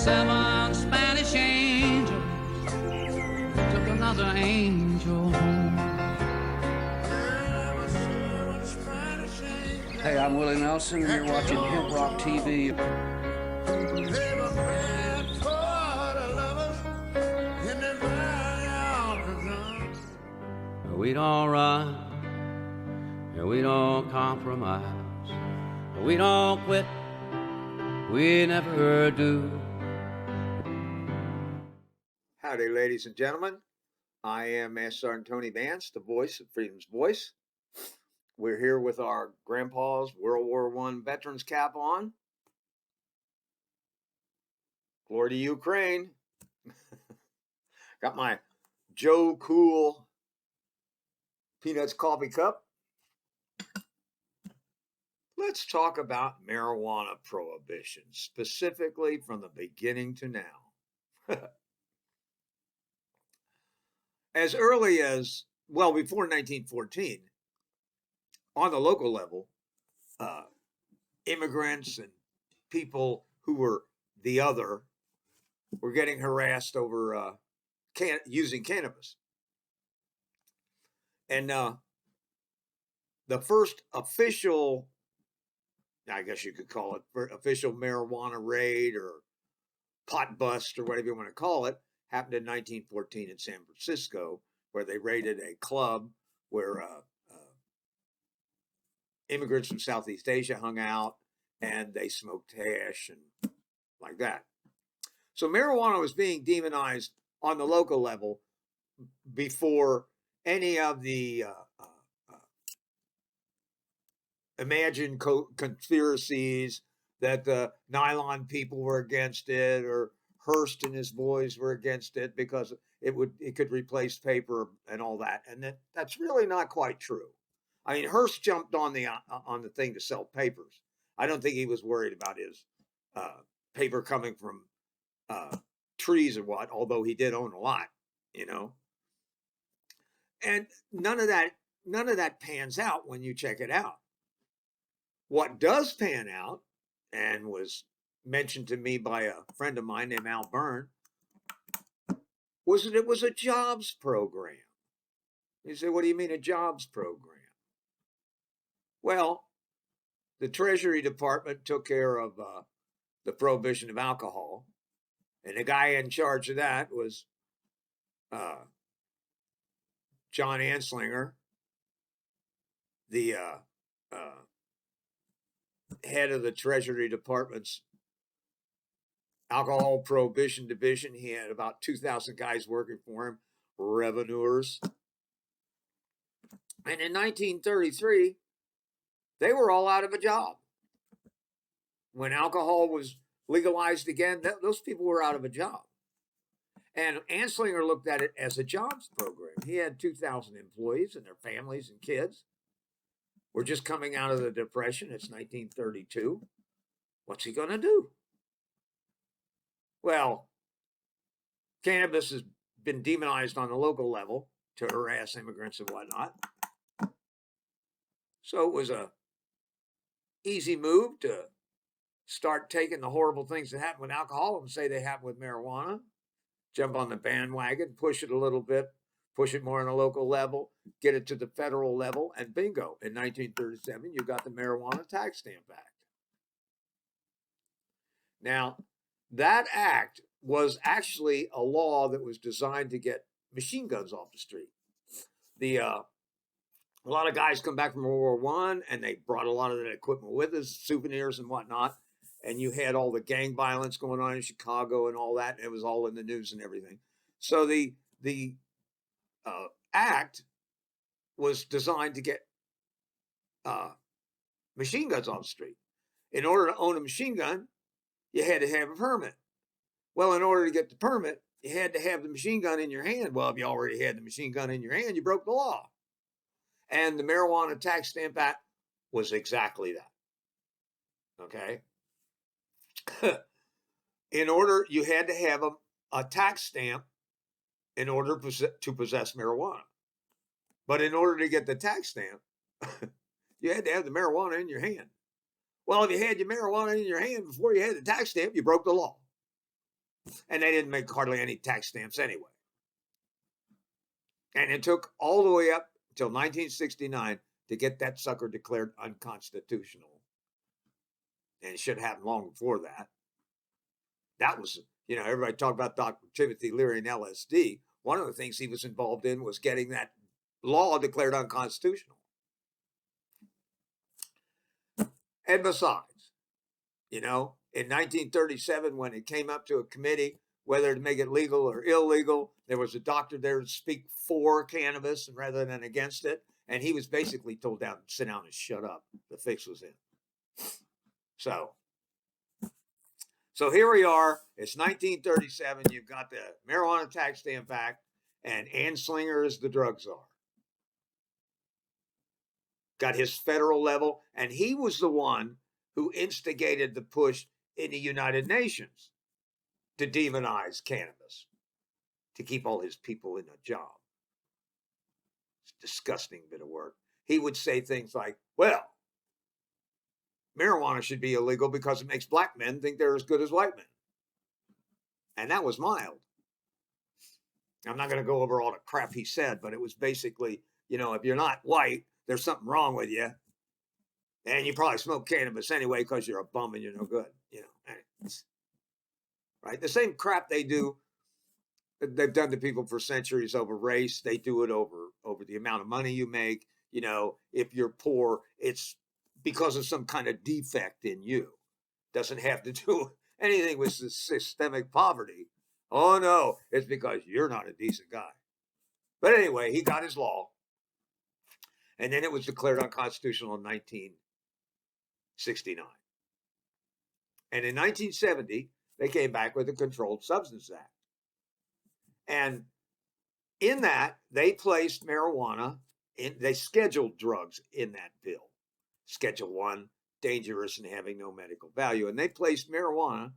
7 Spanish angels took another angel home. Hey, I'm Willie Nelson. You're watching HempRock TV. We don't run, and we don't compromise, we don't quit, we never do. Howdy, ladies and gentlemen. I am MSgt Tony Vance, the voice of Freedom's Voice. We're here with our grandpa's World War I veterans cap on. Glory to Ukraine. Got my Joe Cool Peanuts coffee cup. Let's talk about marijuana prohibition, specifically from the beginning to now. As early as, well, before 1914, on the local level, immigrants and people who were the other were getting harassed over using cannabis. And the first official, I guess you could call it, official marijuana raid or pot bust or whatever you want to call it, happened in 1914 in San Francisco, where they raided a club where immigrants from Southeast Asia hung out and they smoked hash and like that. So marijuana was being demonized on the local level before any of the imagined conspiracies that the nylon people were against it or Hearst and his boys were against it because it could replace paper and all that. And that's really not quite true. I mean, Hearst jumped on the thing to sell papers. I don't think he was worried about his paper coming from trees or what, although he did own a lot, you know. And none of that pans out when you check it out. What does pan out, and was mentioned to me by a friend of mine named Al Byrne, was that it was a jobs program. You say, what do you mean a jobs program? Well, the Treasury Department took care of the prohibition of alcohol, and the guy in charge of that was John Anslinger, the head of the Treasury Department's Alcohol Prohibition Division. He had about 2,000 guys working for him, revenuers. And in 1933, they were all out of a job. When alcohol was legalized again, those people were out of a job. And Anslinger looked at it as a jobs program. He had 2,000 employees and their families and kids. We're just coming out of the Depression. It's 1932. What's he going to do? Well, cannabis has been demonized on the local level to harass immigrants and whatnot. So it was a easy move to start taking the horrible things that happen with alcohol and say they happen with marijuana. Jump on the bandwagon, push it a little bit, push it more on a local level, get it to the federal level, and bingo. In 1937, you got the Marijuana Tax Stamp Act. Now, that act was actually a law that was designed to get machine guns off the street. A lot of guys come back from World War I, and they brought a lot of that equipment with us, souvenirs and whatnot. And you had all the gang violence going on in Chicago and all that, and it was all in the news and everything. So the act was designed to get machine guns off the street. In order to own a machine gun, you had to have a permit. Well, in order to get the permit, you had to have the machine gun in your hand. Well, if you already had the machine gun in your hand, you broke the law. And the Marijuana Tax Stamp Act was exactly that. Okay? In order, you had to have a tax stamp in order to possess marijuana. But in order to get the tax stamp, you had to have the marijuana in your hand. Well, if you had your marijuana in your hand before you had the tax stamp, you broke the law. And they didn't make hardly any tax stamps anyway. And it took all the way up until 1969 to get that sucker declared unconstitutional. And it should have happened long before that. That was, everybody talked about Dr. Timothy Leary and LSD. One of the things he was involved in was getting that law declared unconstitutional. And besides, in 1937, when it came up to a committee whether to make it legal or illegal, there was a doctor there to speak for cannabis rather than against it. And he was basically told to sit down and shut up. The fix was in. So here we are. It's 1937. You've got the Marijuana Tax Stamp Act, and Anslinger is the drug czar. Got his federal level, and he was the one who instigated the push in the United Nations to demonize cannabis, to keep all his people in a job. It's a disgusting bit of work. He would say things like, well, marijuana should be illegal because it makes black men think they're as good as white men. And that was mild. I'm not going to go over all the crap he said, but it was basically, if you're not white, there's something wrong with you. And you probably smoke cannabis anyway because you're a bum and you're no good. Right? The same crap they've done to people for centuries over race. They do it over the amount of money you make. If you're poor, it's because of some kind of defect in you. Doesn't have to do anything with systemic poverty. Oh no, it's because you're not a decent guy. But anyway, he got his law. And then it was declared unconstitutional in 1969. And in 1970, they came back with the Controlled Substances Act. And in that, they placed marijuana, they scheduled drugs in that bill. Schedule 1, dangerous and having no medical value. And they placed marijuana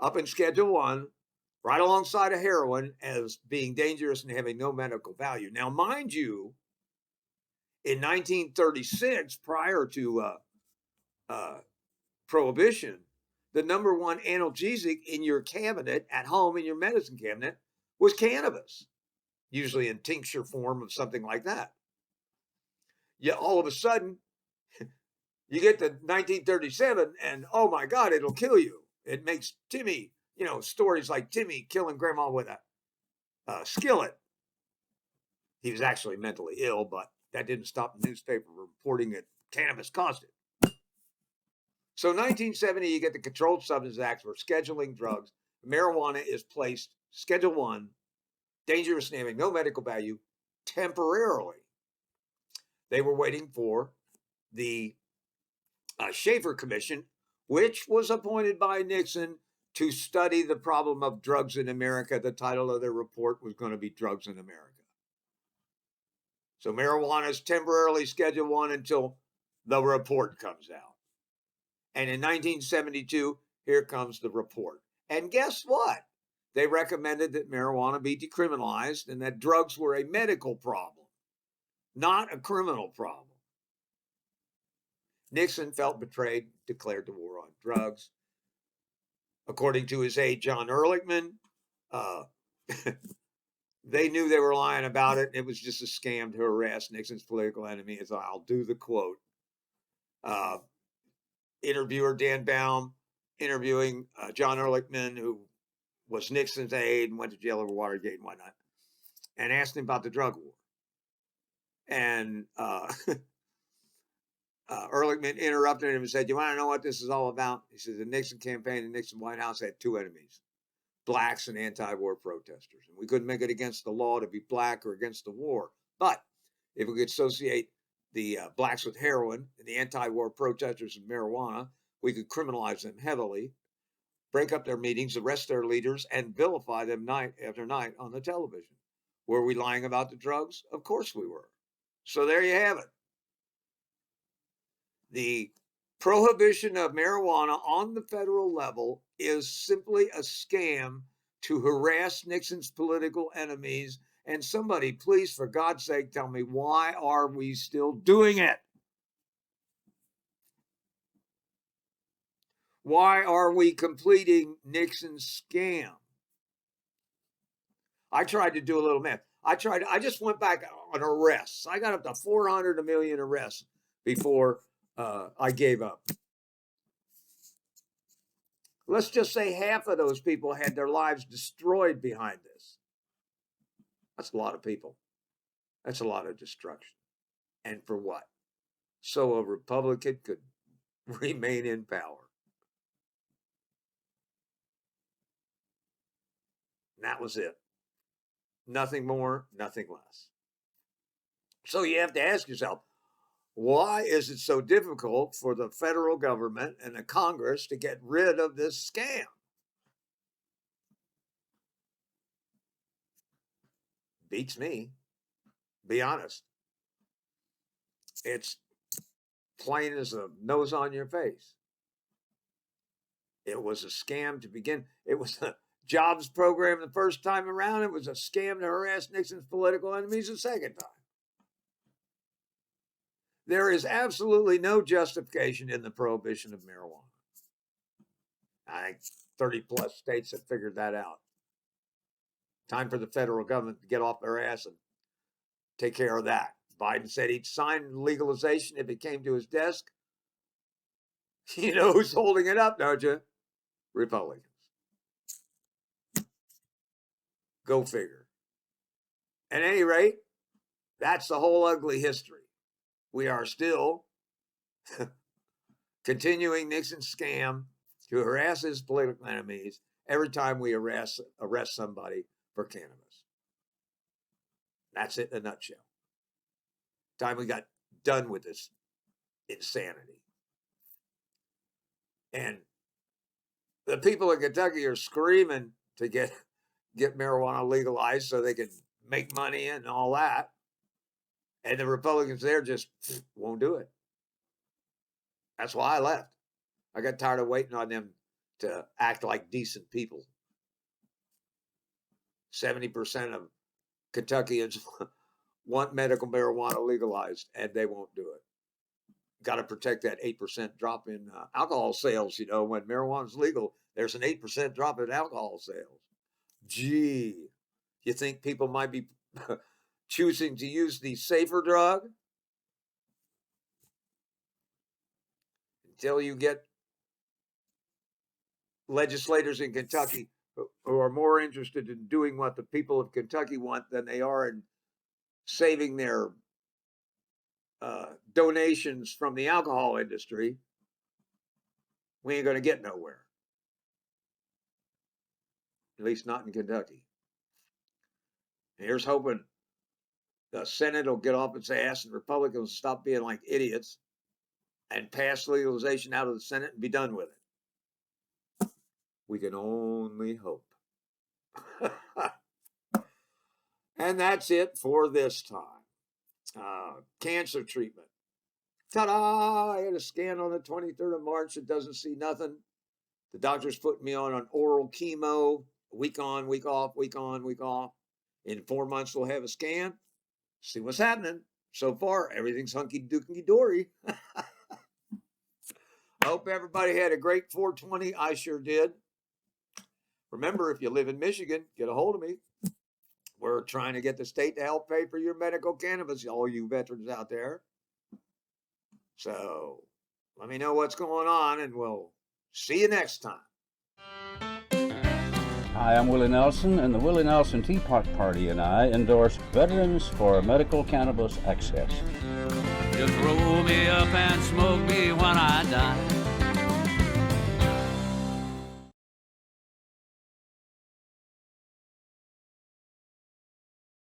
up in Schedule 1, right alongside of heroin as being dangerous and having no medical value. Now, mind you, in 1936, prior to Prohibition, the number one analgesic in your cabinet at home, in your medicine cabinet, was cannabis, usually in tincture form of something like that. Yet all of a sudden, you get to 1937 and, oh my God, it'll kill you. It makes Timmy, stories like Timmy killing grandma with a skillet. He was actually mentally ill, but that didn't stop the newspaper reporting that cannabis caused it. So 1970, you get the Controlled Substances Act for scheduling drugs. Marijuana is placed Schedule 1, dangerous and having no medical value, temporarily. They were waiting for the Schaefer Commission, which was appointed by Nixon to study the problem of drugs in America. The title of their report was going to be Drugs in America. So marijuana is temporarily Schedule 1 until the report comes out. And in 1972, here comes the report. And guess what? They recommended that marijuana be decriminalized and that drugs were a medical problem, not a criminal problem. Nixon felt betrayed, declared the war on drugs. According to his aide, John Ehrlichman, they knew they were lying about it. It was just a scam to harass Nixon's political enemy, as I'll do the quote. Interviewer Dan Baum interviewing John Ehrlichman, who was Nixon's aide and went to jail over Watergate and whatnot, and asked him about the drug war. And Ehrlichman interrupted him and said, "You want to know what this is all about?" He said, the Nixon campaign and Nixon White House had two enemies, blacks and anti-war protesters. And we couldn't make it against the law to be black or against the war. But if we could associate the blacks with heroin and the anti-war protesters with marijuana, we could criminalize them heavily, break up their meetings, arrest their leaders, and vilify them night after night on the television. Were we lying about the drugs? Of course we were. So there you have it. The prohibition of marijuana on the federal level is simply a scam to harass Nixon's political enemies. And somebody, please, for God's sake, tell me, why are we still doing it? Why are we completing Nixon's scam? I tried to do a little math. I just went back on arrests. I got up to 400 a million arrests before I gave up. Let's just say half of those people had their lives destroyed behind this. That's a lot of people. That's a lot of destruction. And for what? So a Republican could remain in power. And that was it. Nothing more, nothing less. So you have to ask yourself, why is it so difficult for the federal government and the Congress to get rid of this scam? Beats me. Be honest. It's plain as a nose on your face. It was a scam to begin. It was a jobs program the first time around. It was a scam to harass Nixon's political enemies the second time. There is absolutely no justification in the prohibition of marijuana. I think 30 plus states have figured that out. Time for the federal government to get off their ass and take care of that. Biden said he'd sign legalization if it came to his desk. You know who's holding it up, don't you? Republicans. Go figure. At any rate, that's the whole ugly history. We are still continuing Nixon's scam to harass his political enemies every time we arrest somebody for cannabis. That's it in a nutshell. Time we got done with this insanity. And the people in Kentucky are screaming to get marijuana legalized so they can make money and all that. And the Republicans there just won't do it. That's why I left. I got tired of waiting on them to act like decent people. 70% of Kentuckians want medical marijuana legalized, and they won't do it. Got to protect that 8% drop in alcohol sales. You know, when marijuana's legal, there's an 8% drop in alcohol sales. Gee, you think people might be choosing to use the safer drug? Until you get legislators in Kentucky who are more interested in doing what the people of Kentucky want than they are in saving their donations from the alcohol industry, we ain't going to get nowhere. At least not in Kentucky. And here's hoping the Senate will get off its ass and Republicans will stop being like idiots and pass legalization out of the Senate and be done with it. We can only hope. And that's it for this time. Cancer treatment. Ta-da! I had a scan on the 23rd of March. It doesn't see nothing. The doctor's putting me on an oral chemo, week on, week off, week on, week off. In 4 months, we'll have a scan. See what's happening. So far, everything's hunky-dooky-dory. I hope everybody had a great 420. I sure did. Remember, if you live in Michigan, get a hold of me. We're trying to get the state to help pay for your medical cannabis, all you veterans out there. So let me know what's going on, and we'll see you next time. Hi, I'm Willie Nelson, and the Willie Nelson Teapot Party and I endorse Veterans for Medical Cannabis Access. Just roll me up and smoke